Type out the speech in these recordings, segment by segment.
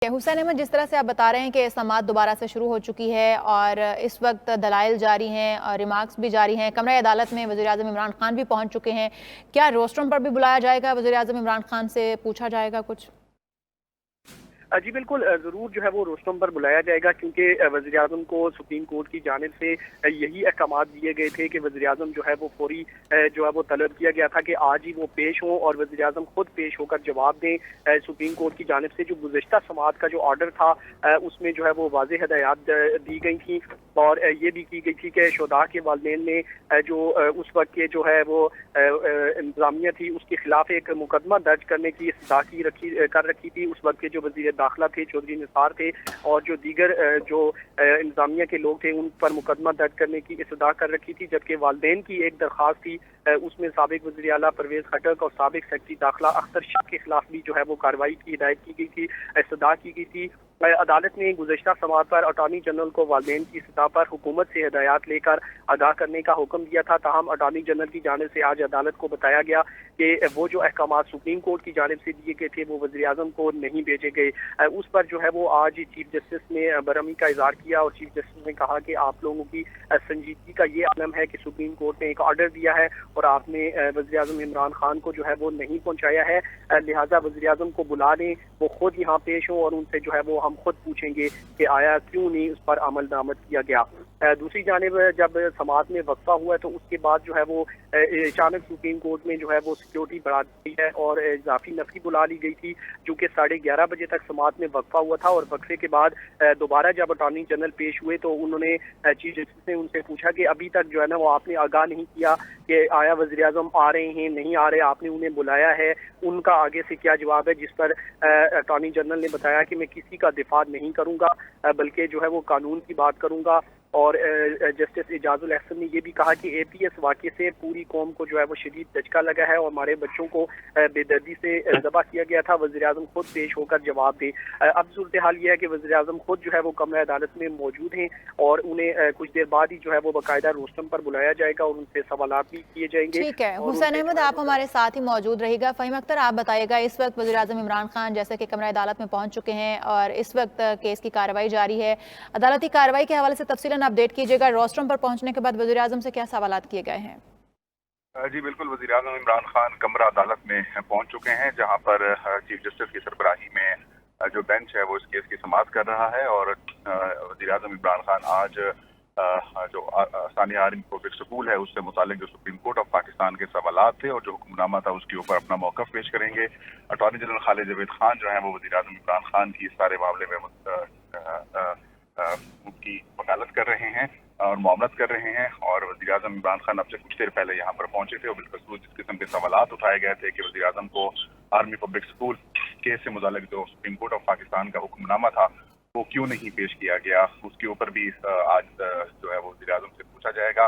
हुसैन अहमद, जिस तरह से आप बता रहे हैं कि समाअत दोबारा से शुरू हो चुकी है और इस वक्त दलाइल जारी हैं और रिमार्क्स भी जारी हैं, कमरा अदालत में वज़ीर-ए-आज़म इमरान खान भी पहुंच चुके हैं। क्या रोस्टरूम पर भी बुलाया जाएगा? वज़ीर-ए-आज़म इमरान खान से पूछा जाएगा कुछ? जी बिल्कुल, ज़रूर जो है वो रोस्टम पर बुलाया जाएगा, क्योंकि वज़ीर-ए-आज़म को सुप्रीम कोर्ट की जानिब से यही अहकामात दिए गए थे कि वज़ीर-ए-आज़म जो है वो फौरी जो है वो तलब किया गया था कि आज ही वो पेश हों और वज़ीर-ए-आज़म खुद पेश होकर जवाब दें। सुप्रीम कोर्ट की जानिब से जो गुज़िश्ता समाअत का जो ऑर्डर था उसमें जो है वो वाज़ेह हदायत दी गई थी और ये भी की गई थी कि शुहदा के वालिदैन ने जो उस वक्त के जो है वो इंतज़ामिया थी उसके खिलाफ एक मुकदमा दर्ज करने की इस्तदा कर रखी थी। उस वक्त के जो वज़ीर दाखिला थे चौधरी निसार थे और जो दीगर जो इंतजामिया के लोग थे उन पर मुकदमा दर्ज करने की इस्तदा कर रखी थी, जबकि वालिदैन की एक दरख्वास्त थी उसमें साबिक वज़ीर आला परवेज़ खटक और साबिक सेक्रेटरी दाखिला अख्तर शाह के खिलाफ भी जो है वो कार्रवाई की हिदायत की गई थी, इस्तदा की गई थी। अदालत ने गुज़श्ता समाअत पर अटॉर्नी जनरल को वालिदैन की सतह पर हुकूमत से हिदायत लेकर आगाह करने का हुक्म दिया था। ताहम अटॉर्नी जनरल की जानिब से आज अदालत को बताया गया कि वो जो अहकामात सुप्रीम कोर्ट की जानिब से दिए गए थे वो वज़ीर-ए-आज़म को नहीं भेजे गए। उस पर जो है वो आज चीफ जस्टिस ने बरहमी का इज़हार किया और चीफ जस्टिस ने कहा कि आप लोगों की संजीदगी का ये आलम है कि सुप्रीम कोर्ट ने एक ऑर्डर दिया है और आपने वज़ीर-ए-आज़म इमरान खान को जो है वो नहीं पहुँचाया है, लिहाजा वज़ीर-ए-आज़म को बुला लें, वो खुद यहाँ पेश हों और उनसे जो है वो हम खुद पूछेंगे कि आया क्यों नहीं उस पर अमल दरामद किया गया। दूसरी जानिब जब समाअत में वक्फा हुआ तो उसके बाद जो है वो अचानक सुप्रीम कोर्ट में जो है वो सिक्योरिटी बढ़ा दी है और इजाफी नफरी बुला ली गई थी, जो कि 11:30 बजे तक समाअत में वक्फा हुआ था। और वक्फे के बाद दोबारा जब अटॉर्नी जनरल पेश हुए तो उन्होंने चीफ जस्टिस ने उनसे पूछा कि अभी तक जो है ना वो आपने आगाह नहीं किया कि आया वज़ीर-ए-आज़म आ रहे हैं नहीं आ रहे, आपने उन्हें बुलाया है, उनका आगे से क्या जवाब है? जिस पर अटॉर्नी जनरल ने बताया कि मैं किसी का दिफा नहीं करूंगा बल्कि जो है वो कानून की बात करूंगा। और जस्टिस इजाजुल अहसन ने यह भी कहा कि एपीएस वाक़े से पूरी कौम को जो है वो शदीद झटका लगा है और हमारे बच्चों को बेदर्दी से ज़बह किया गया था, वज़ीर-ए-आज़म खुद पेश होकर जवाब दे। अब सूरत हाल यह है कि वज़ीर-ए-आज़म खुद जो है वो कमरा अदालत में मौजूद हैं और उन्हें कुछ देर बाद ही जो है वो बाकायदा रोस्टम पर बुलाया जाएगा और उनसे सवालात भी किए जाएंगे। ठीक है हुसैन अहमद, आप हमारे साथ ही मौजूद रहिएगा। फ़हीम अख्तर, आप बताइएगा, इस वक्त वज़ीर-ए-आज़म इमरान खान जैसे कि कमरा अदालत में पहुंच चुके हैं और इस वक्त केस की कार्रवाई जारी है, अदालती कार्रवाई के हवाले से तफसीलन अपडेट कीजिएगा। रोस्टरूम पर पहुंचने के बाद वज़ीर-ए-आज़म से क्या सवालात किए गए हैं? जी बिल्कुल, वज़ीर-ए-आज़म इमरान खान कमरा अदालत में पहुंच चुके हैं, जहां पर चीफ जस्टिस की सरबराही में जो बेंच है वो इस केस की समाअत कर रहा है। और वज़ीर-ए-आज़म इमरान खान आज जो सानिया आर्मी पब्लिक स्कूल है उससे मुतालिक जो सुप्रीम कोर्ट ऑफ पाकिस्तान के सवालात थे और जो हुक्मनामा था उसके ऊपर अपना मौक़िफ़ पेश करेंगे। अटॉर्नी जनरल खालिद जावेद खान जो है वो वज़ीर-ए-आज़म इमरान खान की इस सारे मामले में उनकी वकालत कर रहे हैं और मामलत कर रहे हैं। और वज़ीर-ए-आज़म इमरान खान अब से कुछ देर पहले यहाँ पर पहुंचे थे और बिलखसूस जिस किस्म के सवालात उठाए गए थे कि वज़ीर-ए-आज़म को आर्मी पब्लिक स्कूल केस से मुताल्लिक जो सुप्रीम कोर्ट ऑफ पाकिस्तान का हुक्मनामा था वो क्यों नहीं पेश किया गया, उसके ऊपर भी आज जो है वो वज़ीर-ए-आज़म से पूछा जाएगा।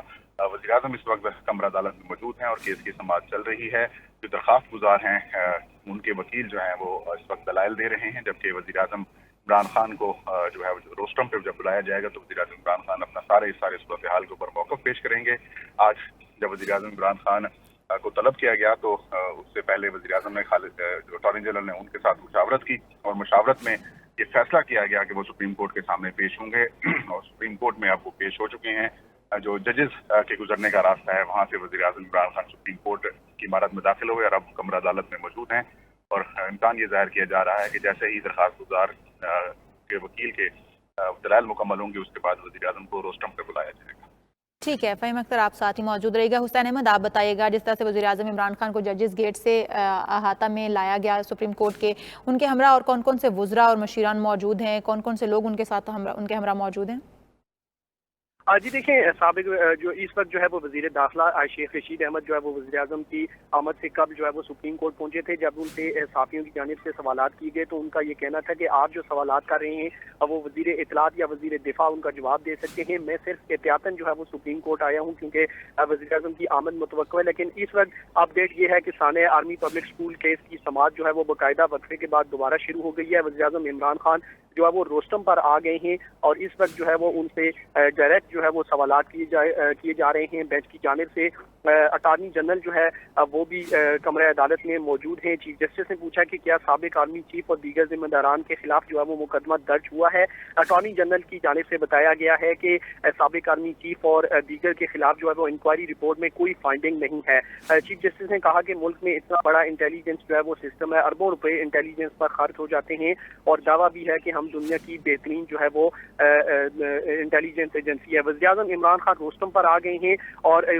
वज़ीर-ए-आज़म इस वक्त कमरा अदालत में मौजूद हैं और केस की समाअत चल रही है। जो दरख्वास्त गुजार हैं उनके वकील जो हैं वो इस वक्त दलाइल दे रहे हैं, जबकि वज़ीर-ए-आज़म इमरान खान को जो है रोस्टम पे जब बुलाया जाएगा तो वज़ीर-ए-आज़म इमरान खान अपना सारे सूरत हाल के ऊपर मौक़िफ़ पेश करेंगे। आज जब वज़ीर-ए-आज़म इमरान खान को तलब किया गया तो उससे पहले वज़ीर-ए-आज़म ने जो अटॉर्नी जनरल ने उनके साथ मुशावरत की और मुशावरत में ये फैसला किया गया कि वो सुप्रीम कोर्ट के सामने पेश होंगे और सुप्रीम कोर्ट में अब वो पेश हो चुके हैं। जो जजेस के गुजरने का रास्ता है वहाँ से वज़ीर-ए-आज़म इमरान खान सुप्रीम कोर्ट की इमारत में दाखिल हुए और अब कमरा अदालत में मौजूद हैं। और इम्कान ये ज़ाहिर किया जा रहा है कि जैसे ही दरख्वास्त गुजार के वकील के दलाइल मुकम्मल होंगे उसके बाद वज़ीर-ए-आज़म को रोस्टम पे बुलाया जाएगा। ठीक है फ़हीम अख्तर, आप साथ ही मौजूद रहिएगा। हुसैन अहमद, आप बताइएगा, जिस तरह से वज़ीर-ए-आज़म इमरान खान को जजेस गेट से अहाता में लाया गया सुप्रीम कोर्ट के, उनके हमरा और कौन कौन से वुज़रा और मशीरान मौजूद हैं, कौन कौन से लोग उनके साथ उनके हमरा मौजूद हैं? जी देखिए, साबिक जो इस वक्त जो है वो वज़ीर दाखिला शेख रशीद अहमद जो है वो वज़ीर-ए-आज़म की आमद से कब जो है वो सुप्रीम कोर्ट पहुंचे थे। जब उनसे साफ़ियों की जानिब से सवालात किए गए तो उनका ये कहना था कि आप जो सवालात कर रहे हैं वो वज़ीर इत्तलात या वज़ीर दिफा उनका जवाब दे सकते हैं, मैं सिर्फ एहतियातन जो है वो सुप्रीम कोर्ट आया हूँ क्योंकि वज़ीर-ए-आज़म की आमद मुतवक्किल है। लेकिन इस वक्त अपडेट ये है कि Sania army public school case की समाअत जो है वो बाकायदा वक्फे के बाद दोबारा शुरू हो गई है। वज़ीर-ए-आज़म इमरान खान जो है वो रोस्टम पर आ गए हैं और इस वक्त जो है वो उनसे डायरेक्ट जो है वो सवालात किए जा रहे हैं बेंच की जानिब से। अटॉर्नी जनरल जो है वो भी कमरे अदालत में मौजूद हैं। चीफ जस्टिस ने पूछा कि क्या साबिक आर्मी चीफ और दीगर जिम्मेदारान के खिलाफ जो है वो मुकदमा दर्ज हुआ है। अटॉर्नी जनरल की जानिब से बताया गया है कि साबिक आर्मी चीफ और दीगर के खिलाफ जो है वो इंक्वायरी रिपोर्ट में कोई फाइंडिंग नहीं है। चीफ जस्टिस ने कहा कि मुल्क में इतना बड़ा इंटेलिजेंस जो है वो सिस्टम है, अरबों रुपए इंटेलिजेंस पर खर्च हो जाते हैं और दावा भी है कि हम दुनिया की बेहतरीन जो है वो इंटेलिजेंस एजेंसी है। वज़ीर-ए-आज़म इमरान खान रोस्टम पर आ गए हैं और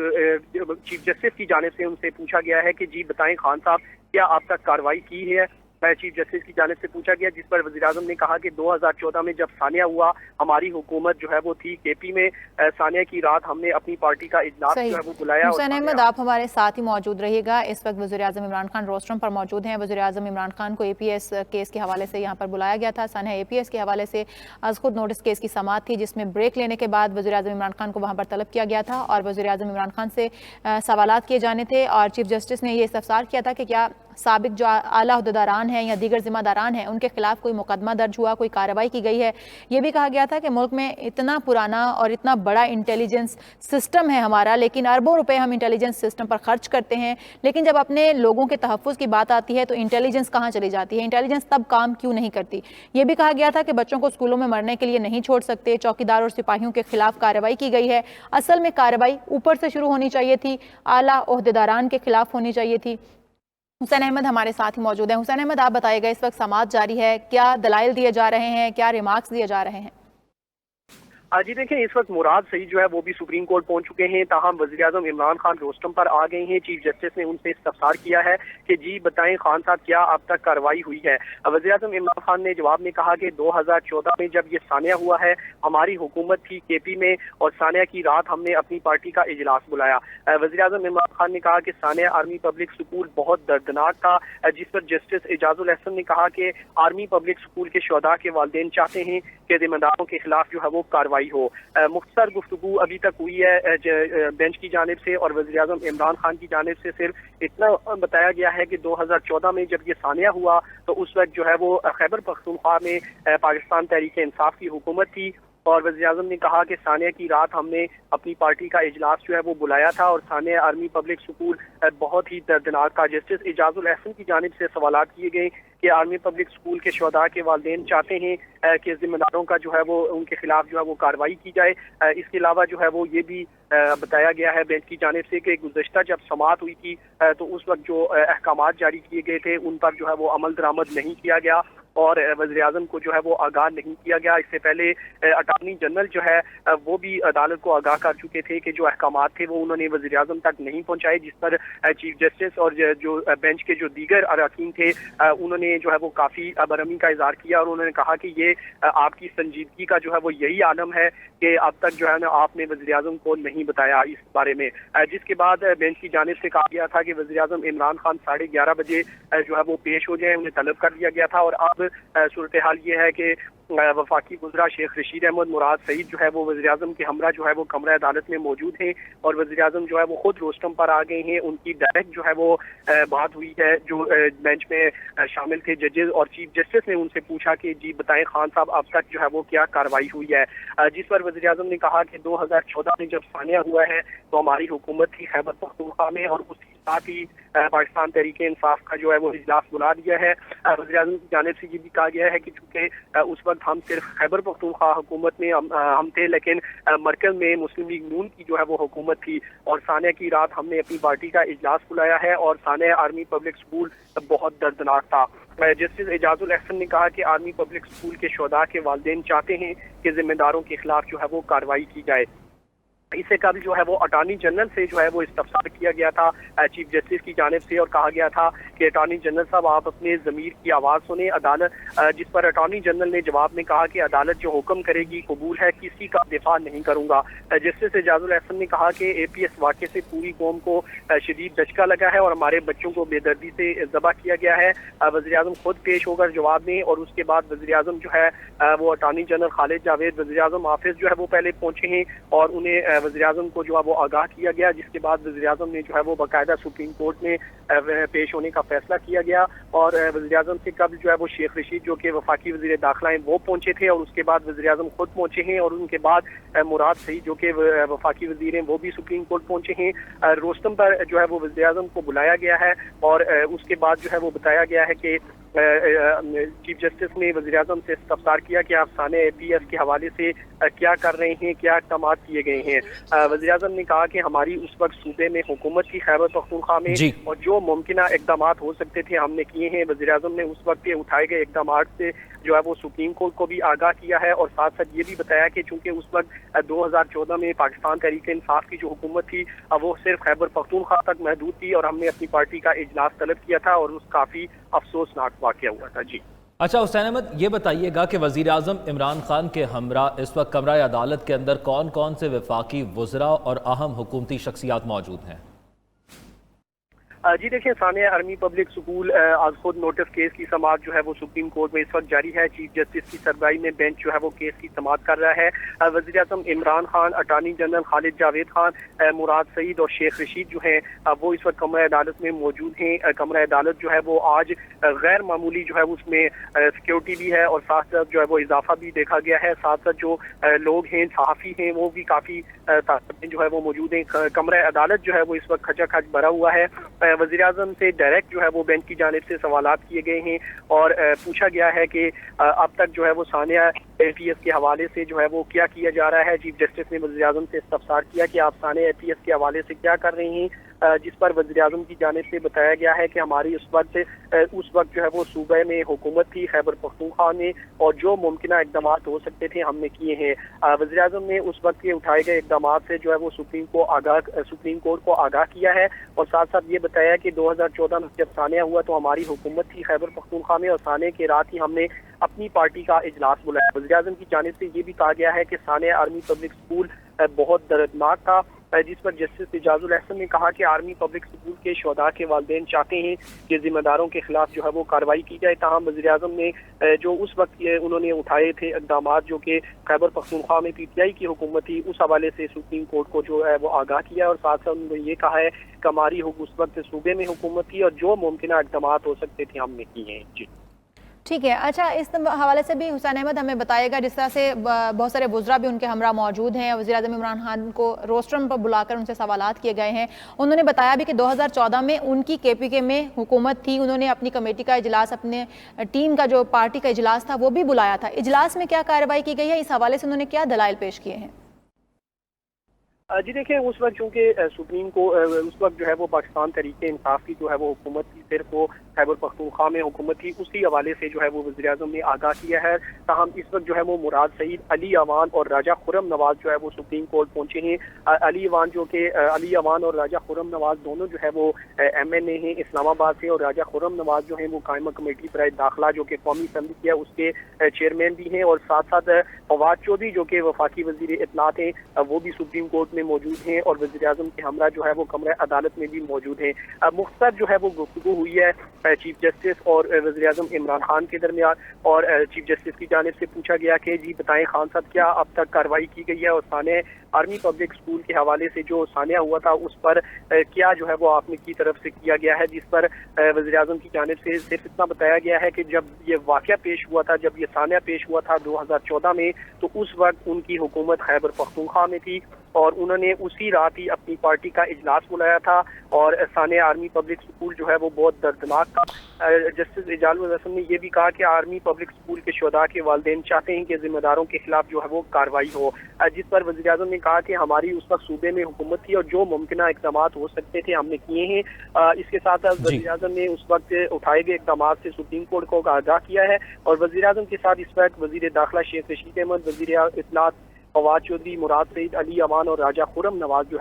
चीफ जस्टिस की जानिब से उनसे पूछा गया है कि जी बताएं खान साहब, क्या आप तक कार्रवाई की है। चीफ जस्टिस की जानिब से पूछा गया, जिस पर वज़ीर-ए-आज़म ने कहा कि 2014 में जब सानिया हुआ हमारी हुकूमत जो है वो थी केपी में, सानिया की रात हमने अपनी पार्टी का इजलास जो है वो बुलाया। हुसैन अहमद, आप हमारे साथ ही मौजूद रहिएगा। इस वक्त वज़ीर-ए-आज़म इमरान खान रोस्टम पर मौजूद हैं। वज़ीर-ए-आज़म इमरान खान को एपीएस केस के हवाले से यहाँ पर बुलाया गया था। सानिया एपीएस के हवाले से आज खुद नोटिस केस की समाअत थी, जिसमें ब्रेक लेने के बाद वज़ीर-ए-आज़म इमरान खान को वहाँ पर तलब किया गया था और वज़ीर-ए-आज़म इमरान खान से सवालात किए जाने थे और चीफ जस्टिस ने ये इस्तफसार किया था कि क्या साबिक जो आला अहदेदारान हैं या दीगर जिम्मेदारान हैं उनके खिलाफ कोई मुकदमा दर्ज हुआ, कोई कार्रवाई की गई है। ये भी कहा गया था कि मुल्क में इतना पुराना और इतना बड़ा इंटेलिजेंस सिस्टम है हमारा, लेकिन अरबों रुपए हम इंटेलिजेंस सिस्टम पर खर्च करते हैं, लेकिन जब अपने लोगों के तहफ़्फ़ुज़ की बात आती है तो इंटेलिजेंस कहाँ चली जाती है, इंटेलिजेंस तब काम क्यों नहीं करती। ये भी कहा गया था कि बच्चों को स्कूलों में मरने के लिए नहीं छोड़ सकते, चौकीदार और सिपाहियों के खिलाफ कार्रवाई की गई है। असल में कार्रवाई ऊपर से शुरू होनी चाहिए थी, आला ओहदेदारान के खिलाफ होनी चाहिए थी। हुसैन अहमद हमारे साथ ही मौजूद हैं। हुसैन अहमद, आप बताइएगा, इस वक्त समाअत जारी है, क्या दलाइल दिए जा रहे हैं, क्या रिमार्क्स दिए जा रहे हैं? जी देखें, इस वक्त मुराद सईद जो है वो भी सुप्रीम कोर्ट पहुंच चुके हैं। ताहम वज़ीर-ए-आज़म इमरान खान रोस्टम पर आ गए हैं। चीफ जस्टिस ने उनसे इस्तफसार किया है कि जी बताएं खान साहब, क्या अब तक कार्रवाई हुई है। वज़ीर-ए-आज़म इमरान खान ने जवाब में कहा कि 2014 में जब ये सानिया हुआ है हमारी हुकूमत थी केपी में और सानिया की रात हमने अपनी पार्टी का इजलास बुलाया। वज़ीर-ए-आज़म इमरान खान ने कहा कि सानिया आर्मी पब्लिक स्कूल बहुत दर्दनाक था, जिस पर जस्टिस एजाजुल एहसन ने कहा कि आर्मी पब्लिक स्कूल के शुहदा के वालिदैन चाहते हैं कि जिम्मेदारों के खिलाफ जो है वो कार्रवाई हो। मुख्तसर गुफ्तगू अभी तक हुई है बेंच की जानिब से और वज़ीर-ए-आज़म इमरान खान की जानिब से सिर्फ इतना बताया गया है कि 2014 में जब ये सानिया हुआ तो उस वक्त जो है वो खैबर पख्तूनख्वा में पाकिस्तान तहरीक इंसाफ की हुकूमत थी और वज़ीर-ए-आज़म ने कहा कि सानिया की रात हमने अपनी पार्टी का इजलास जो है वो बुलाया था और सानिया आर्मी पब्लिक स्कूल बहुत ही दर्दनाक था। जस्टिस एजाजुल एहसन की जानिब से सवालात किए गए कि आर्मी पब्लिक स्कूल के शुहदा के वालिदैन चाहते हैं कि जिम्मेदारों का जो है वो उनके खिलाफ जो है वो कार्रवाई की जाए। इसके अलावा जो है वो ये भी बताया गया है बेंच की जानिब से कि गुज़श्ता जब समाअत हुई थी तो उस वक्त जो अहकामात जारी किए गए थे उन पर जो है वो अमल दरामद नहीं किया गया और वज़ीर-ए-आज़म को जो है वो आगाह नहीं किया गया। इससे पहले अटॉर्नी जनरल जो है वो भी अदालत को आगाह कर चुके थे कि जो अहकामात थे वो उन्होंने वज़ीर-ए-आज़म तक नहीं पहुंचाए, जिस पर चीफ जस्टिस और जो बेंच के जो दीगर अरकान थे उन्होंने जो है वो काफ़ी बरहमी का इज़हार किया और उन्होंने कहा कि ये आपकी संजीदगी का जो है वो यही आलम है कि अब तक जो है ना आपने वज़ीर-ए-आज़म को नहीं बताया इस बारे में। जिसके बाद बेंच की जानिब से कहा गया था कि वज़ीर-ए-आज़म इमरान खान 11:30 बजे जो है वो पेश हो जाए, उन्हें तलब कर दिया गया था और अब सूरत हाल ये है कि वफाकी वज़रा शेख रशीद अहमद मुराद सईद जो है वो वज़ीर-ए-आज़म के हमरा जो है वो कमरा अदालत में मौजूद हैं और वज़ीर-ए-आज़म जो है वो खुद रोस्टम पर आ गए हैं। उनकी डायरेक्ट जो है वो बात हुई है जो बेंच में शामिल थे जजेस और चीफ जस्टिस ने उनसे पूछा कि जी बताएं खान साहब, अब तक जो है वो क्या कार्रवाई हुई है। जिस पर वज़ीर-ए-आज़म ने कहा कि 2014 में जब सानिया हुआ है तो हमारी हुकूमत थी खैबर पख्तूनख्वा में और उसके साथ ही पाकिस्तान तहरीक इंसाफ का जो है वो इजलास बुला दिया है। वज़ीर-ए-आज़म की जानिब से ये भी कहा गया है कि चूँकि उस वक्त हम सिर्फ खैबर पख्तूनख्वा हुकूमत में हम थे, लेकिन मरकज़ में मुस्लिम लीग नून की जो है वो हुकूमत थी और सानिया की रात हमने अपनी पार्टी का इजलास बुलाया है और सानिया आर्मी पब्लिक स्कूल बहुत दर्दनाक था। जस्टिस एजाजुल एहसन ने कहा कि आर्मी पब्लिक स्कूल के शुहदा के वालिदैन चाहते हैं कि जिम्मेदारों के खिलाफ जो है वो कार्रवाई की जाए। इससे कबल जो है वो अटॉर्नी जनरल से जो है वो इस्तफसार किया गया था चीफ जस्टिस की जानिब से और कहा गया था कि अटॉर्नी जनरल साहब आप अपने ज़मीर की आवाज़ सुने। अदालत जिस पर अटॉर्नी जनरल ने जवाब में कहा कि अदालत जो हुक्म करेगी कबूल है, किसी का दिफा नहीं करूँगा। जस्टिस एजाजुल एहसन ने कहा कि APS वाक़े से पूरी कौम को शदीद दचका लगा है और हमारे बच्चों को बेदर्दी से ज़बह किया गया है। वज़ीर-ए-आज़म खुद पेश होकर जवाब दें और उसके बाद वज़ीर-ए-आज़म जो है वो अटॉर्नी जनरल खालिद जावेद, वज़ीर-ए-आज़म ऑफिस जो है वो पहले पहुँचे हैं और उन्हें वज़ीर आज़म को जो है वो आगाह किया गया, जिसके बाद वज़ीर आज़म ने जो है वो बाकायदा सुप्रीम कोर्ट में पेश होने का फैसला किया गया। और वज़ीर आज़म से कबल जो है वो शेख रशीद जो कि वफाकी वज़ीर दाखिला हैं वो पहुंचे थे, और उसके बाद वज़ीर आज़म खुद पहुंचे हैं, और उनके बाद मुराद सईद जो कि वफाकी वज़ीर हैं वो भी सुप्रीम कोर्ट पहुंचे हैं। रोस्तम पर जो है वो वज़ीर आज़म को बुलाया गया है, और उसके बाद जो है वो बताया गया है कि चीफ जस्टिस ने वज़ीर आज़म से इस्तफसार किया कि आप साने APS के हवाले से क्या कर रहे हैं, क्या इक़दाम किए गए हैं। वज़ीर आज़म ने कहा कि हमारी उस वक्त सूबे में हुकूमत की खैबर पख्तूनख्वा में, और जो मुमकिन इक़दाम हो सकते थे हमने किए हैं। वज़ीर आज़म ने उस वक्त उठाए गए इक़दाम से जो है वो सुप्रीम कोर्ट को भी आगाह किया है, और साथ साथ ये भी बताया कि चूंकि उस वक्त 2014 में पाकिस्तान तहरीक इंसाफ की जो हुकूमत थी वो सिर्फ खैबर पख्तूनख्वा तक महदूद थी, और हमने अपनी पार्टी का इजलास तलब किया था, और उस काफ़ी अफसोसनाक वाक़या हुआ था। जी अच्छा हुसैन अहमद, ये बताइएगा कि वज़ीर आज़म इमरान खान के हमरा इस वक्त कमरा अदालत के अंदर कौन कौन से वफाकी वज़रा और अहम हुकूमती शख्सियात मौजूद हैं? जी देखिए, सानिया आर्मी पब्लिक स्कूल आज खुद नोटिस केस की समाअत जो है वो सुप्रीम कोर्ट में इस वक्त जारी है। चीफ जस्टिस की सरबराही में बेंच जो है वो केस की समाअत कर रहा है। वज़ीर आज़म इमरान खान, अटार्नी जनरल खालिद जावेद खान, मुराद सईद और शेख रशीद जो हैं वो इस वक्त कमरा अदालत में मौजूद हैं। कमरा अदालत जो है वो आज गैर मामूली जो है उसमें सिक्योरिटी भी है, और साथ साथ जो है वो इजाफा भी देखा गया है। साथ साथ जो लोग हैं, सहाफ़ी हैं, वो भी काफ़ी तादाद में जो है वो मौजूद हैं। कमरा अदालत जो है वो इस वक्त खचाखच भरा हुआ है। वज़ीर आज़म से डायरेक्ट जो है वो बेंच की जानिब से सवालात किए गए हैं, और पूछा गया है कि अब तक जो है वो सानिया APS के हवाले से जो है वो क्या किया जा रहा है। चीफ जस्टिस ने वज़ीर आज़म से इस्तफसार किया कि आप सानिया APS के हवाले से क्या कर रहे हैं, जिस पर वज़ीर आज़म की जानिब से बताया गया है कि हमारी उस वक्त जो है वो सूबे में हुकूमत थी खैबर पख्तूनख्वा में, और जो मुमकिन इक़दाम हो सकते थे हमने किए हैं। वज़ीर आज़म ने उस वक्त के उठाए गए इक़दाम से जो है वो सुप्रीम कोर्ट को आगाह किया है, और साथ साथ ये बताया कि 2014 में जब सानिया हुआ तो हमारी हुकूमत थी खैबर पख्तूनख्वा में, और सानिया के रात ही हमने अपनी पार्टी का इजलास बुलाया। वज़ीर आज़म की जानिब से ये भी कहा गया है कि सानिया आर्मी पब्लिक स्कूल बहुत दर्दनाक था, जिस पर जस्टिस इजाजुल अहसन ने कहा कि आर्मी पब्लिक स्कूल के शोधा के वालिदैन चाहते हैं कि जिम्मेदारों के खिलाफ जो है वो कार्रवाई की जाए। ताहम वज़ीर आज़म ने जो उस वक्त उन्होंने उठाए थे इक़दाम जो कि खैबर पख्तूनख्वा में PTI की हुकूमत थी, उस हवाले से सुप्रीम कोर्ट को जो है वो आगाह किया, और साथ साथ उन्होंने ये कहा है कि हमारी उस वक्त सूबे में हुकूमत थी, और जो मुमकिन इक़दाम हो सकते थे हमने किए हैं। जी ठीक है। अच्छा, इस हवाले से भी हुसैन अहमद हमें बताएगा, जिस तरह से बहुत सारे वुज़रा भी उनके हमरा मौजूद हैं, वज़ीर आज़म इमरान खान को रोस्ट्रम पर बुलाकर उनसे सवालात किए गए हैं। उन्होंने बताया भी कि 2014 में उनकी KPK में हुकूमत थी, उन्होंने अपनी कमेटी का इजलास, अपने टीम का जो पार्टी का इजलास था वो भी बुलाया था। इजलास में क्या कार्रवाई की गई है, इस हवाले से उन्होंने क्या दलाइल पेश किए हैं? जी देखिए, उस वक्त चूँकि सुप्रीम को उस वक्त जो है वो पाकिस्तान तहरीक इंसाफ की जो है वो हुकूमत थी, सिर्फ वो खैबर पख्तूनख्वा में हुकूमत थी, उसी हवाले से जो है वो वज़ीर आज़म ने आगाह किया है। ताहम इस वक्त जो है वो मुराद सईद, अली अवान और राजा खुर्रम नवाज जो है वो सुप्रीम कोर्ट पहुंचे हैं। अली अवान और राजा खुर्रम नवाज दोनों जो है वो MNA हैं इस्लामाबाद से, और राजा खुर्रम नवाज जो है वो कायमा कमेटी बराए दाखिला जो कि कौमी असम्बली की है उसके चेयरमैन भी हैं, और साथ साथ फवाद चौधरी जो कि वफाकी वज़ीर इत्तलात हैं वो भी सुप्रीम कोर्ट में मौजूद हैं, और वज़ीर आज़म के हमरा जो है वो कमरा अदालत में भी मौजूद हैं। मुख्तसर जो है वो गुफ्तगू हुई है चीफ जस्टिस और वज़ीर आज़म इमरान खान के दरमियान, और चीफ जस्टिस की जानिब से पूछा गया कि जी बताएं खान साहब, क्या अब तक कार्रवाई की गई है, और सानिया आर्मी पब्लिक स्कूल के हवाले से जो सानिया हुआ था उस पर क्या जो है वो आपने की तरफ से किया गया है, जिस पर वज़ीर आज़म की जानिब से सिर्फ इतना बताया गया है कि जब ये वाक़या पेश हुआ था, जब ये सानिया पेश हुआ था 2014 में, तो उस वक्त उनकी हुकूमत खैबर पख्तूनख्वा में थी, और उन्होंने उसी रात ही अपनी पार्टी का इजलास बुलाया था, और सानिया आर्मी पब्लिक स्कूल जो है वो बहुत दर्दनाक था। जस्टिस इजाजुल अहसन ने यह भी कहा कि आर्मी पब्लिक स्कूल के शोधा के वालिदैन चाहते हैं कि जिम्मेदारों के खिलाफ जो है वो कार्रवाई हो, जिस पर वज़ीर आज़म ने कहा कि हमारी उस वक्त सूबे में हुकूमत थी, और जो मुमकिन इक़दाम हो सकते थे हमने किए हैं। इसके साथ साथ वज़ीर आज़म ने उस वक्त उठाए गए इक़दाम से सुप्रीम कोर्ट को आगाह किया है, और वज़ीर आज़म के साथ इस वक्त वज़ीर दाखिला शेख रशीद अहमद, वज़ीर इत्तलात फवाद चौधरी, मुराद सईद, अली अमान और राजा खुर्रम नवाज जो है